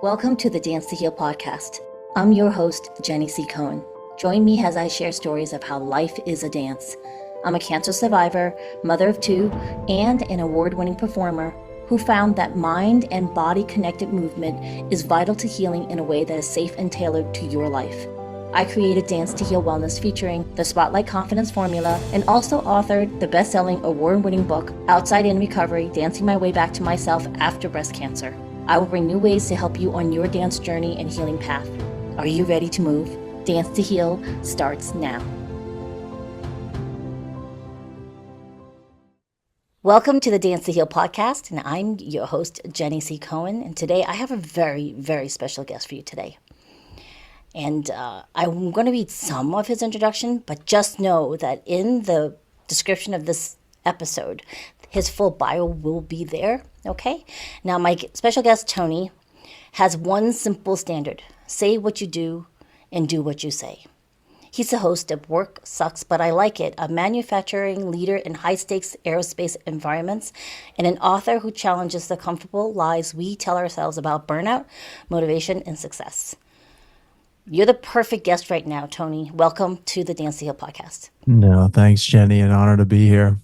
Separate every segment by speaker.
Speaker 1: Welcome to the Dance to Heal podcast. I'm your host, Jenny C. Cohen. Join me as I share stories of how life is a dance. I'm a cancer survivor, mother of two, and an award-winning performer who found that mind and body-connected movement is vital to healing in a way that is safe and tailored to your life. I created Dance to Heal Wellness featuring the Spotlight Confidence Formula and also authored the best-selling award-winning book, Outside In Recovery, Dancing My Way Back to Myself After Breast Cancer. I will bring new ways to help you on your dance journey and healing path. Are you ready to move? Dance to Heal starts now. Welcome to the Dance to Heal podcast, and I'm your host, Jenny C. Cohen, and today I have a very, very special guest for you today. And I'm going to read some of his introduction, but just know that in the description of this episode, his full bio will be there, okay? Now, my special guest, Tony, has one simple standard. Say what you do and do what you say. He's the host of Work Sucks, But I Like It, a manufacturing leader in high-stakes aerospace environments, and an author who challenges the comfortable lies we tell ourselves about burnout, motivation, and success. You're the perfect guest right now, Tony. Welcome to the Dance to Heal podcast.
Speaker 2: No, thanks, Jenny. An honor to be here.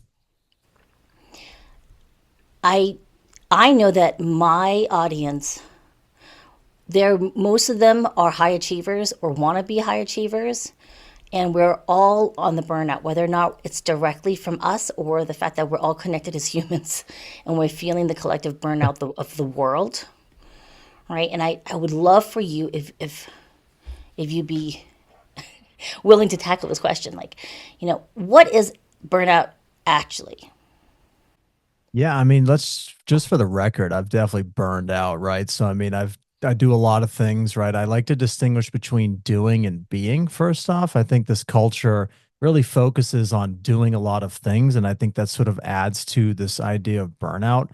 Speaker 1: I know that my audience, most of them are high achievers or want to be high achievers, and we're all on the burnout, whether or not it's directly from us or the fact that we're all connected as humans and we're feeling the collective burnout of the world, right? And I would love for you if you'd be willing to tackle this question, what is burnout actually?
Speaker 2: Yeah, I mean, let's just for the record, I've definitely burned out, right? So, I mean, I do a lot of things, right? I like to distinguish between doing and being. First off, I think this culture really focuses on doing a lot of things, and I think that sort of adds to this idea of burnout.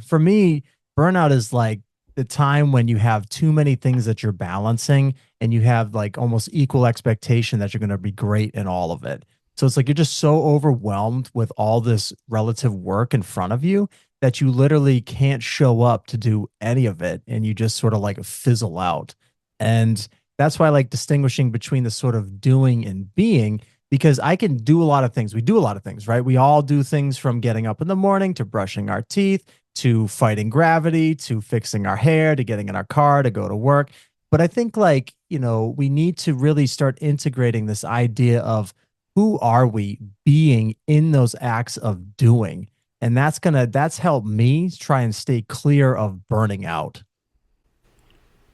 Speaker 2: For me, burnout is like the time when you have too many things that you're balancing and you have like almost equal expectation that you're going to be great in all of it. So it's like you're just so overwhelmed with all this relative work in front of you that you literally can't show up to do any of it. And you just sort of like fizzle out. And that's why I like distinguishing between the sort of doing and being, because I can do a lot of things. We do a lot of things, right? We all do things from getting up in the morning to brushing our teeth, to fighting gravity, to fixing our hair, to getting in our car, to go to work. But I think we need to really start integrating this idea of who are we being in those acts of doing? And that's helped me try and stay clear of burning out.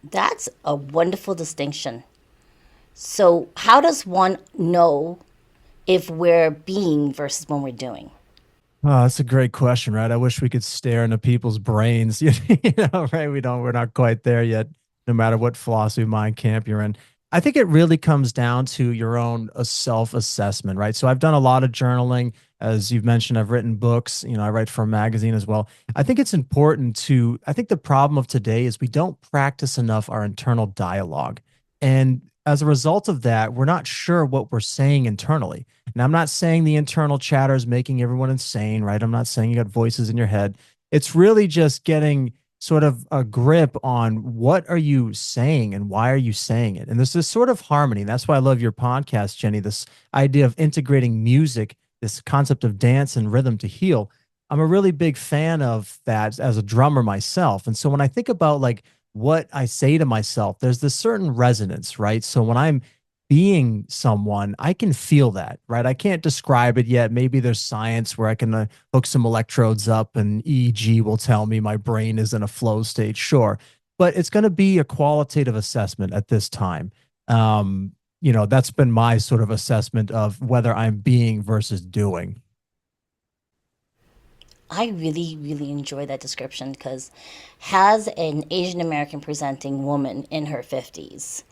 Speaker 1: That's a wonderful distinction. So how does one know if we're being versus when we're doing?
Speaker 2: Oh, that's a great question, right? I wish we could stare into people's brains, right? We're not quite there yet, no matter what philosophy mind camp you're in. I think it really comes down to your own self-assessment, right? So I've done a lot of journaling. As you've mentioned, I've written books, I write for a magazine as well. I think it's important I think the problem of today is we don't practice enough our internal dialogue. And as a result of that, we're not sure what we're saying internally. Now, I'm not saying the internal chatter is making everyone insane, right? I'm not saying you got voices in your head. It's really just getting sort of a grip on what are you saying and why are you saying it? And there's this sort of harmony. That's why I love your podcast, Jenny, this idea of integrating music, this concept of dance and rhythm to heal. I'm a really big fan of that as a drummer myself. And so when I think about like what I say to myself, there's this certain resonance, right? So when I'm being someone, I can feel that, right? I can't describe it yet. Maybe there's science where I can hook some electrodes up and EEG will tell me my brain is in a flow state. Sure. But it's going to be a qualitative assessment at this time. That's been my sort of assessment of whether I'm being versus doing.
Speaker 1: I really, really enjoy that description because as an Asian American presenting woman in her 50s,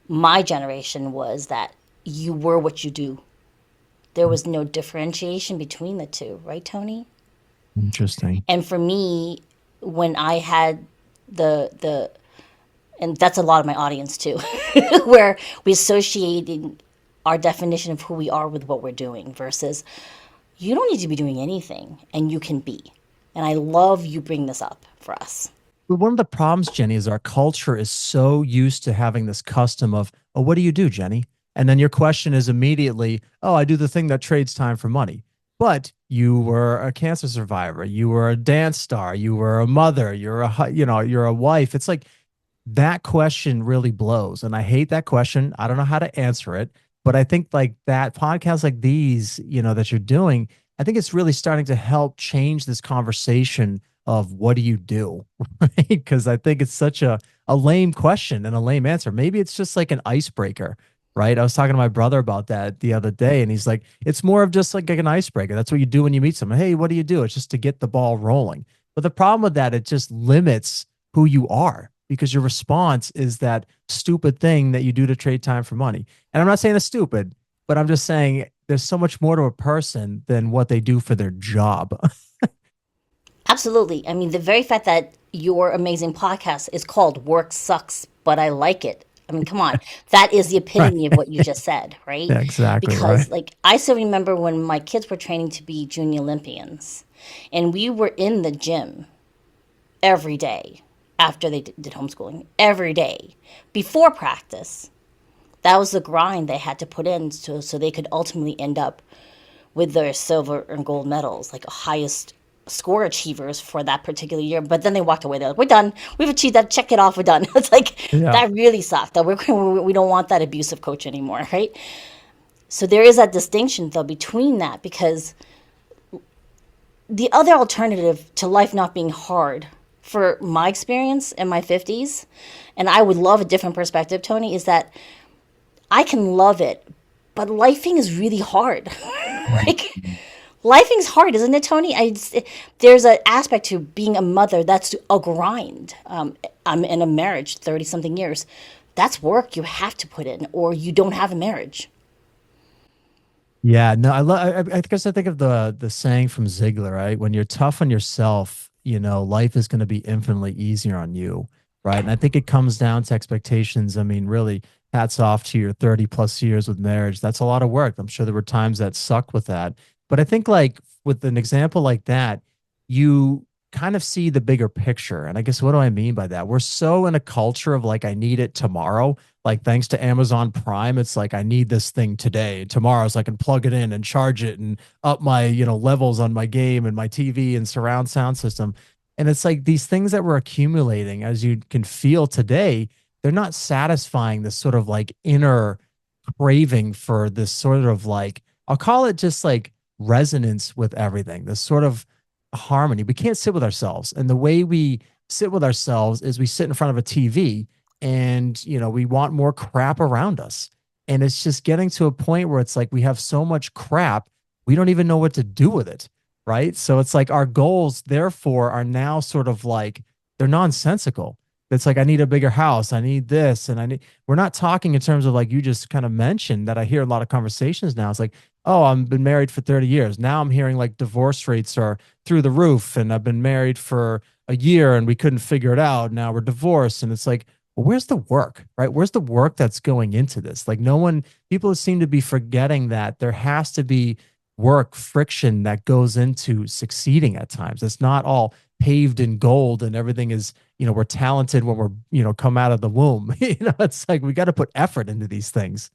Speaker 1: my generation was that you were what you do. There was no differentiation between the two, right, Tony?
Speaker 2: Interesting.
Speaker 1: And for me, when I had and that's a lot of my audience too, where we associating our definition of who we are with what we're doing versus you don't need to be doing anything and you can be. And I love you bring this up for us.
Speaker 2: But one of the problems, Jenny, is our culture is so used to having this custom of, oh, what do you do, Jenny? And then your question is immediately, oh, I do the thing that trades time for money. But you were a cancer survivor, you were a dance star, you were a mother, you're a wife. It's like that question really blows. And I hate that question. I don't know how to answer it. But I think like that podcasts like these, that you're doing, I think it's really starting to help change this conversation of what do you do? Right? Because I think it's such a lame question and a lame answer. Maybe it's just like an icebreaker, right? I was talking to my brother about that the other day, and he's like, it's more of just like an icebreaker. That's what you do when you meet someone. Hey, what do you do? It's just to get the ball rolling. But the problem with that, it just limits who you are because your response is that stupid thing that you do to trade time for money. And I'm not saying it's stupid, but I'm just saying there's so much more to a person than what they do for their job.
Speaker 1: Absolutely. I mean, the very fact that your amazing podcast is called Work Sucks, but I like it. I mean, come on. That is the
Speaker 2: Right.
Speaker 1: epitome of what you just said, right?
Speaker 2: Yeah, exactly. Right.
Speaker 1: Because, like, I still remember when my kids were training to be junior Olympians, and we were in the gym every day after they did homeschooling, every day before practice. That was the grind they had to put in so they could ultimately end up with their silver and gold medals, like highest score achievers for that particular year. But then they walked away. They're like, "We're done. We've achieved that. Check it off. We're done." It's like
Speaker 2: Yeah.
Speaker 1: that really sucked. That we don't want that abusive coach anymore, right? So there is that distinction though between that because the other alternative to life not being hard, for my experience in my 50s, and I would love a different perspective, Tony, is that I can love it, but lifing is really hard. Like lifing's hard, isn't it, Tony? There's an aspect to being a mother that's a grind. I'm in a marriage, 30 something years. That's work you have to put in, or you don't have a marriage.
Speaker 2: Yeah, no, I love. I guess I think of the saying from Ziegler, right? When you're tough on yourself, life is going to be infinitely easier on you, right? And I think it comes down to expectations. I mean, really, hats off to your 30 plus years with marriage. That's a lot of work. I'm sure there were times that sucked with that, but I think like with an example like that, you kind of see the bigger picture. And I guess what do I mean by that? We're so in a culture of like, I need it tomorrow. Like thanks to Amazon Prime, it's like I need this thing today. Tomorrow, so I can plug it in and charge it and up my, levels on my game and my TV and surround sound system. And it's like these things that we're accumulating, as you can feel today, they're not satisfying this sort of like inner craving for this sort of like, I'll call it just like resonance with everything, this sort of harmony. We can't sit with ourselves. And the way we sit with ourselves is we sit in front of a TV and, we want more crap around us. And it's just getting to a point where it's like we have so much crap, we don't even know what to do with it. Right. So it's like our goals, therefore, are now sort of like they're nonsensical. It's like, I need a bigger house. I need this. And we're not talking in terms of like you just kind of mentioned that I hear a lot of conversations now. It's like, oh, I've been married for 30 years. Now I'm hearing like divorce rates are through the roof. And I've been married for a year and we couldn't figure it out. Now we're divorced. And it's like, well, where's the work, right? Where's the work that's going into this? Like people seem to be forgetting that there has to be work friction that goes into succeeding at times. It's not all paved in gold and everything is, we're talented when we're, come out of the womb. It's like we got to put effort into these things.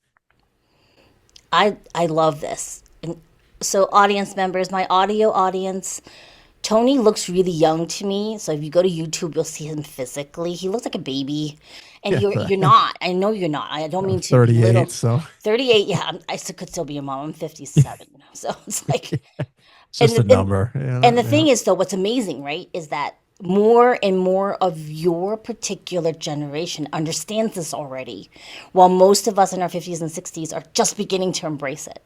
Speaker 1: I love this. And so, audience members, my audio audience, Tony looks really young to me. So if you go to YouTube, you'll see him physically. He looks like a baby, and
Speaker 2: Yeah,
Speaker 1: you're
Speaker 2: right.
Speaker 1: not. I know you're not. I don't mean to
Speaker 2: 38.
Speaker 1: belittle.
Speaker 2: So
Speaker 1: 38. Yeah, could still be a mom. I'm 57. So it's like,
Speaker 2: it's
Speaker 1: and
Speaker 2: just a number.
Speaker 1: and the
Speaker 2: Yeah.
Speaker 1: thing is, though, what's amazing, right, is that more and more of your particular generation understands this already, while most of us in our 50s and 60s are just beginning to embrace it.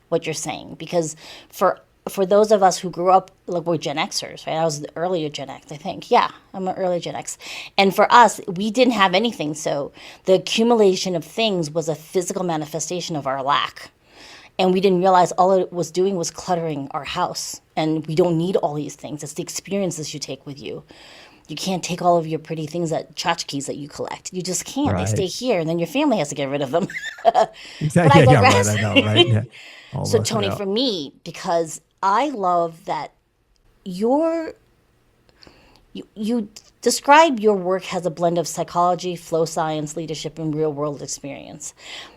Speaker 1: What you're saying, because for those of us who grew up, like we're Gen Xers, right? I was the earlier Gen X, I think. Yeah, I'm an early Gen X. And for us, we didn't have anything. So the accumulation of things was a physical manifestation of our lack. And we didn't realize all it was doing was cluttering our house. And we don't need all these things. It's the experiences you take with you. You can't take all of your pretty things, that tchotchkes that you collect. You just can't. They stay
Speaker 2: Right.
Speaker 1: here, and then your family has to get rid of them. But
Speaker 2: Exactly.
Speaker 1: I
Speaker 2: Yeah. Yeah. Right. I
Speaker 1: digress.
Speaker 2: know. Right. Yeah. All
Speaker 1: So,
Speaker 2: the,
Speaker 1: Tony,
Speaker 2: yeah.
Speaker 1: for me, because I love that you're you Describe your work as a blend of psychology, flow science, leadership, and real world experience.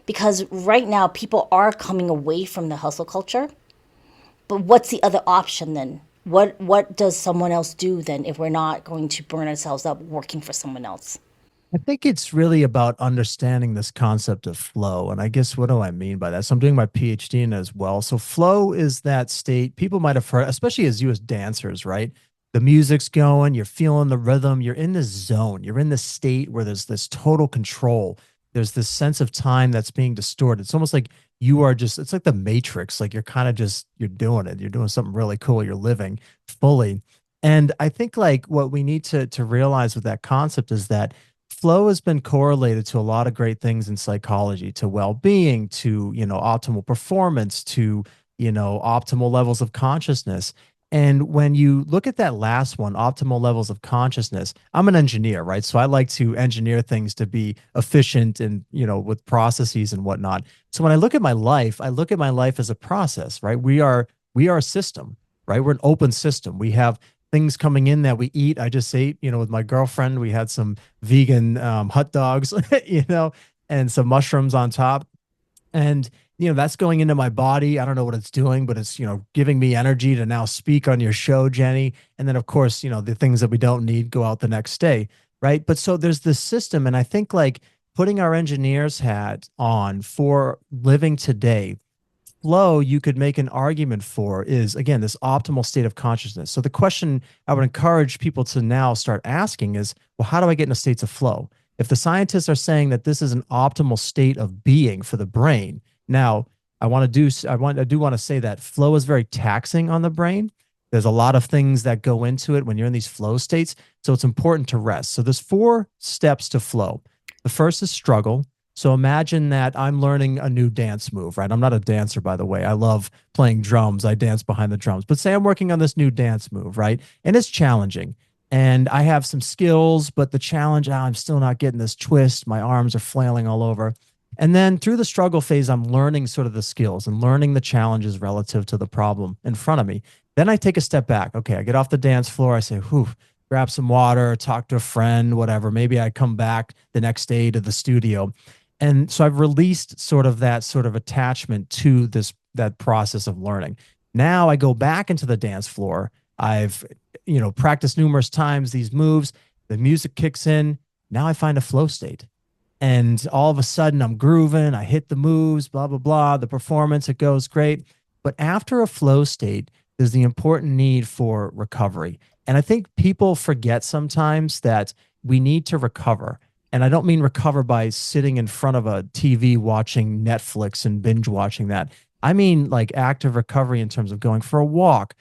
Speaker 1: Because right now, people are coming away from the hustle culture. But what's the other option then? What does someone else do then if we're not going to burn ourselves up working for someone else?
Speaker 2: I think it's really about understanding this concept of flow. And I guess what do I mean by that? So I'm doing my PhD in it as well. So flow is that state people might have heard, especially as you as dancers, right? The music's going, you're feeling the rhythm, you're in this zone, you're in this state where there's this total control. There's this sense of time that's being distorted. It's almost like you are just, it's like the matrix. Like you're kind of just, you're doing it. You're doing something really cool. You're living fully. And I think like what we need to realize with that concept is that flow has been correlated to a lot of great things in psychology, to well-being, to, optimal performance, to, optimal levels of consciousness. And when you look at that last one, optimal levels of consciousness, I'm an engineer, right? So I like to engineer things to be efficient and, with processes and whatnot. So when I look at my life, I look at my life as a process, right? We are a system, right? We're an open system. We have things coming in that we eat. I just ate, with my girlfriend, we had some vegan hot dogs, and some mushrooms on top. And, that's going into my body. I don't know what it's doing, but it's, giving me energy to now speak on your show, Jenny. And then, of course, the things that we don't need go out the next day. Right. But so there's this system. And I think like putting our engineer's hat on for living today, flow you could make an argument for is again this optimal state of consciousness. So the question I would encourage people to now start asking is, well, how do I get into states of flow? If the scientists are saying that this is an optimal state of being for the brain, now I do want to say that flow is very taxing on the brain. There's a lot of things that go into it when you're in these flow states, so it's important to rest. So there's 4 steps to flow. The first is struggle. So imagine that I'm learning a new dance move, right? I'm not a dancer, by the way. I love playing drums. I dance behind the drums. But say I'm working on this new dance move, right? And it's challenging. And I have some skills, but the challenge, I'm still not getting this twist. My arms are flailing all over. And then through the struggle phase, I'm learning sort of the skills and learning the challenges relative to the problem in front of me. Then I take a step back. Okay, I get off the dance floor. I say, whew, grab some water, talk to a friend, whatever. Maybe I come back the next day to the studio. And so I've released sort of that sort of attachment to that process of learning. Now I go back into the dance floor. I've, practiced numerous times these moves. The music kicks in. Now I find a flow state. And all of a sudden I'm grooving. I hit the moves, blah, blah, blah. The performance, it goes great. But after a flow state, there's the important need for recovery. And I think people forget sometimes that we need to recover. And I don't mean recover by sitting in front of a TV watching Netflix and binge watching that. I mean like active recovery in terms of going for a walk,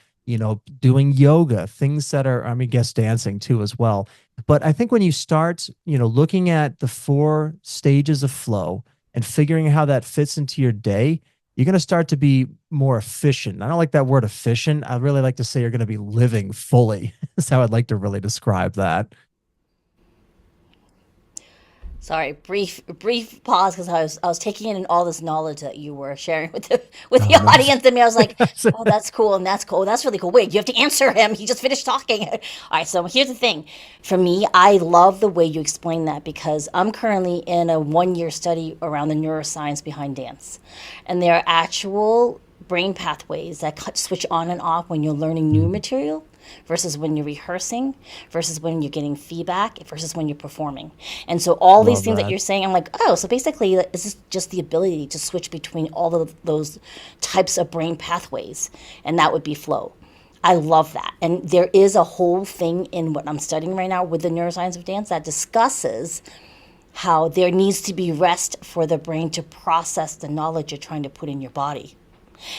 Speaker 2: doing yoga, things that are, guess dancing too as well. But I think when you start, looking at the 4 stages of flow and figuring how that fits into your day, you're going to start to be more efficient. I don't like that word efficient. I really like to say you're going to be living fully. That's how I'd like to really describe that.
Speaker 1: Sorry, brief pause because I was taking in all this knowledge that you were sharing with the
Speaker 2: Oh, no.
Speaker 1: audience. And me, I was like, oh, that's cool and that's cool. That's really cool. Wait, you have to answer him. He just finished talking. All right, so here's the thing. For me, I love the way you explain that because I'm currently in a 1-year study around the neuroscience behind dance, and there are actual brain pathways that switch on and off when you're learning new material versus when you're rehearsing versus when you're getting feedback versus when you're performing. And so all these
Speaker 2: Love
Speaker 1: things that
Speaker 2: that.
Speaker 1: you're saying, I'm like, oh, so basically this is just the ability to switch between all of those types of brain pathways, and that would be flow. I love that. And there is a whole thing in what I'm studying right now with the neuroscience of dance that discusses how there needs to be rest for the brain to process the knowledge you're trying to put in your body.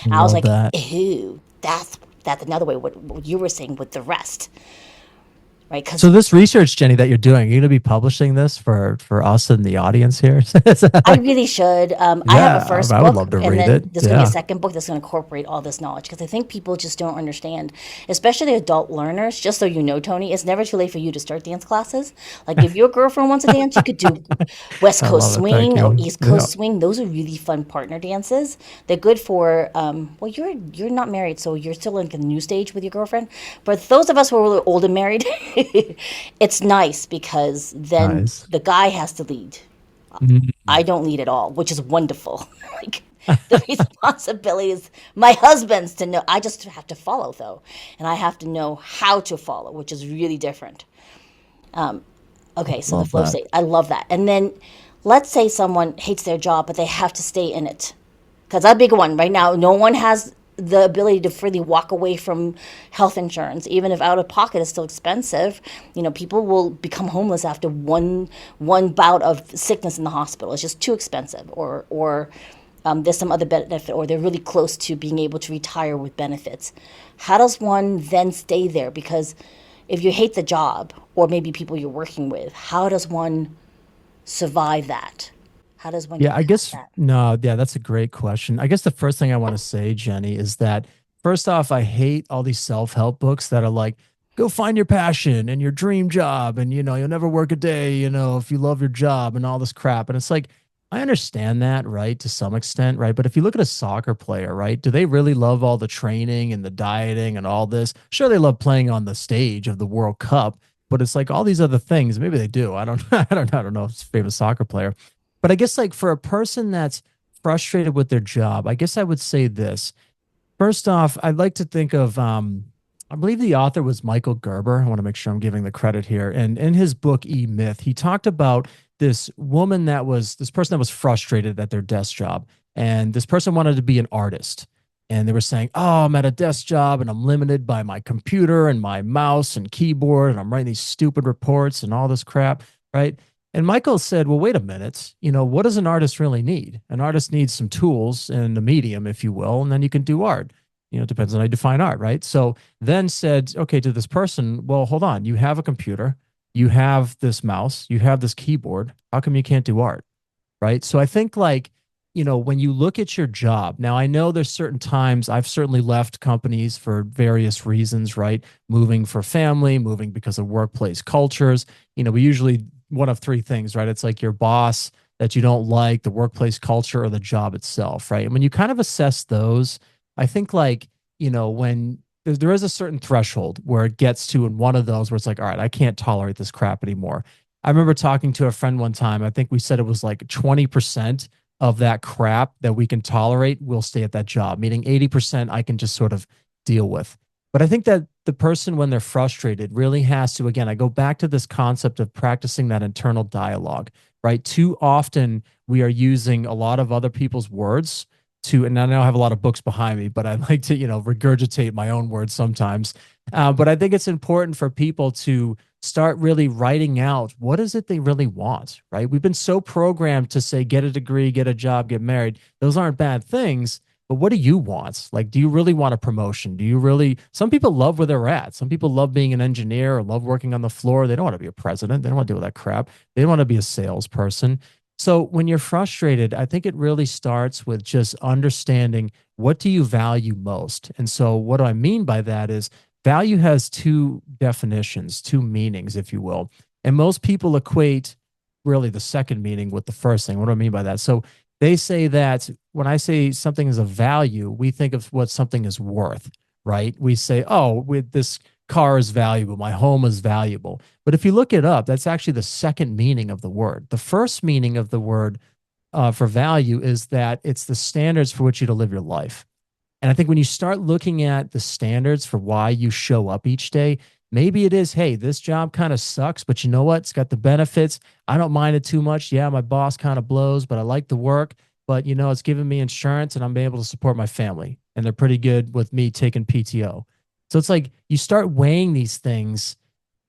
Speaker 1: And I was
Speaker 2: Love
Speaker 1: like,
Speaker 2: that.
Speaker 1: ew, that's another way what you were saying with the rest, right? Because
Speaker 2: So this research, Jenny, that you're doing, you're going to be publishing this for us in the audience here. Is that
Speaker 1: I
Speaker 2: like,
Speaker 1: really should. I have a
Speaker 2: yeah,
Speaker 1: first
Speaker 2: I would
Speaker 1: book,
Speaker 2: love to
Speaker 1: and
Speaker 2: read
Speaker 1: then
Speaker 2: it.
Speaker 1: there's going to be a
Speaker 2: Yeah.
Speaker 1: second book that's going to incorporate all this knowledge because I think people just don't understand, especially adult learners. Just so you know, Tony, it's never too late for you to start dance classes. Like if your girlfriend wants to dance, you could do West
Speaker 2: I
Speaker 1: Coast
Speaker 2: love it. Thank
Speaker 1: swing or
Speaker 2: you.
Speaker 1: East
Speaker 2: Yeah.
Speaker 1: Coast swing. Those are really fun partner dances. They're good for well, you're not married, so you're still in the new stage with your girlfriend. But those of us who are a little old and married, It's nice because then
Speaker 2: Nice.
Speaker 1: the guy has to lead. I
Speaker 2: Mhm.
Speaker 1: don't lead at all, which is wonderful. Like the responsibility is my husband's to know. I just have to follow though, and I have to know how to follow, which is really different. Okay, so the
Speaker 2: Love
Speaker 1: flow
Speaker 2: that.
Speaker 1: state, I love that. And then let's say someone hates their job, but they have to stay in it. Because a big one right now, no one has the ability to freely walk away from health insurance, even if out of pocket is still expensive. People will become homeless after one bout of sickness in the hospital. It's just too expensive, or there's some other benefit, or they're really close to being able to retire with benefits. How does one then stay there? Because if you hate the job, or maybe people you're working with, how does one survive that? How does one
Speaker 2: Yeah,
Speaker 1: get
Speaker 2: I
Speaker 1: past
Speaker 2: guess
Speaker 1: that?
Speaker 2: no, yeah, that's a great question. I guess the first thing I want to say, Jenny, is that first off, I hate all these self-help books that are like, go find your passion and your dream job, and you'll never work a day, if you love your job and all this crap. And it's like, I understand that, right, to some extent, right? But if you look at a soccer player, right, do they really love all the training and the dieting and all this? Sure, they love playing on the stage of the World Cup, but it's like all these other things. Maybe they do. I don't, I don't know if it's a famous soccer player, but I guess like for a person that's frustrated with their job, I guess I would say this. First off, I'd like to think of I believe the author was Michael Gerber. I want to make sure I'm giving the credit here. And in his book E Myth, he talked about this person that was frustrated at their desk job. And this person wanted to be an artist. And they were saying, "Oh, I'm at a desk job and I'm limited by my computer and my mouse and keyboard and I'm writing these stupid reports and all this crap." Right. And Michael said, "Well, wait a minute. What does an artist really need? An artist needs some tools and a medium, if you will, and then you can do art. It depends on how you define art, right?" So then said, okay, to this person, "Well, hold on. You have a computer, you have this mouse, you have this keyboard. How come you can't do art?" Right. So I think like, when you look at your job, now I know there's certain times I've certainly left companies for various reasons, right? Moving for family, moving because of workplace cultures. We usually one of three things, right? It's like your boss that you don't like, the workplace culture, or the job itself, right? And when you kind of assess those, I think like, when there is a certain threshold where it gets to in one of those where it's like, all right, I can't tolerate this crap anymore. I remember talking to a friend one time. I think we said it was like 20% of that crap that we can tolerate will stay at that job, meaning 80% I can just sort of deal with. But I think that the person, when they're frustrated, really has to, again, I go back to this concept of practicing that internal dialogue, right? Too often we are using a lot of other people's words and I now have a lot of books behind me, but I like to, regurgitate my own words sometimes. But I think it's important for people to start really writing out what is it they really want, right? We've been so programmed to say, get a degree, get a job, get married. Those aren't bad things. But what do you want? Like, do you really want a promotion? Do you really? Some people love where they're at. Some people love being an engineer or love working on the floor. They don't want to be a president. They don't want to deal with that crap. They don't want to be a salesperson. So when you're frustrated, I think it really starts with just understanding what do you value most. And so what do I mean by that is value has two definitions, two meanings, if you will. And most people equate really the second meaning with the first thing. What do I mean by that? So they say that when I say something is a value, we think of what something is worth, right? We say, oh, with this car is valuable, my home is valuable. But if you look it up, that's actually the second meaning of the word. The first meaning of the word for value is that it's the standards for which you to live your life. And I think when you start looking at the standards for why you show up each day, maybe it is, hey, this job kind of sucks, but you know what? It's got the benefits. I don't mind it too much. Yeah, my boss kind of blows, but I like the work. But it's giving me insurance and I'm able to support my family. And they're pretty good with me taking PTO. So it's like you start weighing these things,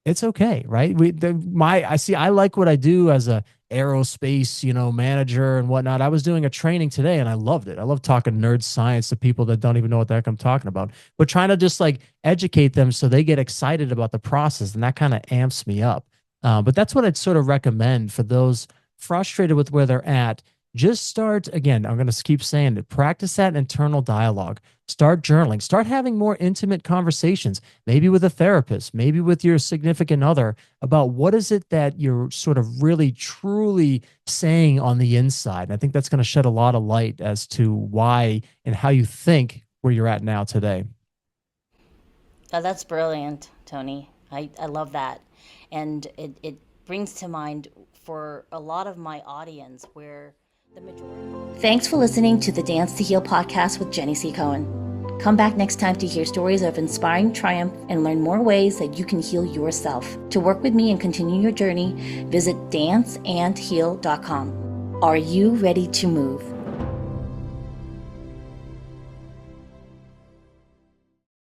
Speaker 2: it's okay, right? I like what I do as a aerospace, manager and whatnot. I was doing a training today and I loved it. I love talking nerd science to people that don't even know what the heck I'm talking about, but trying to just like educate them so they get excited about the process, and that kind of amps me up. But that's what I'd sort of recommend for those frustrated with where they're at. Just start again. I'm going to keep saying it. Practice that internal dialogue. Start journaling. Start having more intimate conversations, maybe with a therapist, maybe with your significant other, about what is it that you're sort of really, truly saying on the inside. And I think that's going to shed a lot of light as to why and how you think where you're at now today.
Speaker 1: Oh, that's brilliant, Tony. I love that. And it brings to mind for a lot of my audience where the majority. Thanks for listening to the Dance to Heal podcast with Jenny C. Cohen. Come back next time to hear stories of inspiring triumph and learn more ways that you can heal yourself. To work with me and continue your journey, visit danceandheal.com. Are you ready to move?